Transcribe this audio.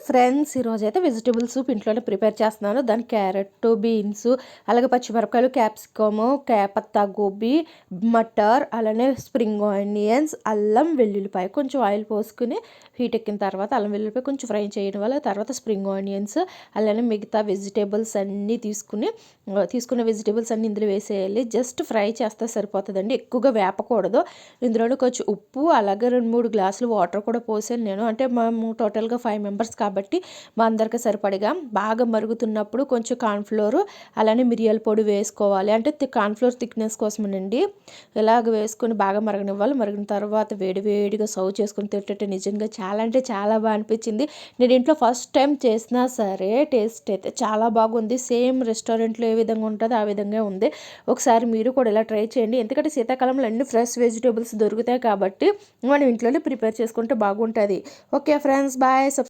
Friends ఈరోజైతే vegetable soup ఇంట్లోనే prepare చేస్తున్నాను. దానికి క్యారెట్, బీన్స్, అలాగే పచ్చిమిరపకాయలు, క్యాప్సికము, పత్తా గోబీ, మటర్, అలానే స్ప్రింగ్ ఆనియన్స్, అల్లం వెల్లుల్లిపాయ కొంచెం ఆయిల్ పోసుకుని హీట్ ఎక్కిన తర్వాత అల్లం వెల్లుల్లిపాయ కొంచెం ఫ్రై చేయడం వల్ల తర్వాత స్ప్రింగ్ ఆనియన్స్, అలానే మిగతా వెజిటేబుల్స్ అన్నీ తీసుకున్న వెజిటేబుల్స్ అన్నీ ఇందులో వేసేయాలి. జస్ట్ ఫ్రై చేస్తే సరిపోతుందండి, ఎక్కువగా వేపకూడదు. ఇందులోనే కొంచెం ఉప్పు, అలాగే 2-3 గ్లాసులు వాటర్ కూడా పోసాను నేను. అంటే మేము టోటల్గా 5 మెంబర్స్ కాబట్టి మా అందరికి సరిపడిగా. బాగా మరుగుతున్నప్పుడు కొంచెం కార్న్ఫ్లోర్, అలానే మిరియాల పొడి వేసుకోవాలి. అంటే కార్న్ఫ్లోర్ థిక్నెస్ కోసమేనండి. ఇలాగ వేసుకొని బాగా మరగనివ్వాలి. మరిగిన తర్వాత వేడివేడిగా సర్వ్ చేసుకొని తింటుంటే నిజంగా చాలా అంటే చాలా బాగా అనిపించింది. నేను ఇంట్లో ఫస్ట్ టైం చేసినా సరే టేస్ట్ అయితే చాలా బాగుంది. సేమ్ రెస్టారెంట్లో ఏ విధంగా ఉంటుందో ఆ విధంగా ఉంది. ఒకసారి మీరు కూడా ఇలా ట్రై చేయండి. ఎందుకంటే శీతాకాలంలో అన్ని ఫ్రెష్ వెజిటేబుల్స్ దొరుకుతాయి కాబట్టి మనం ఇంట్లోనే ప్రిపేర్ చేసుకుంటే బాగుంటుంది. Okay friends, bye.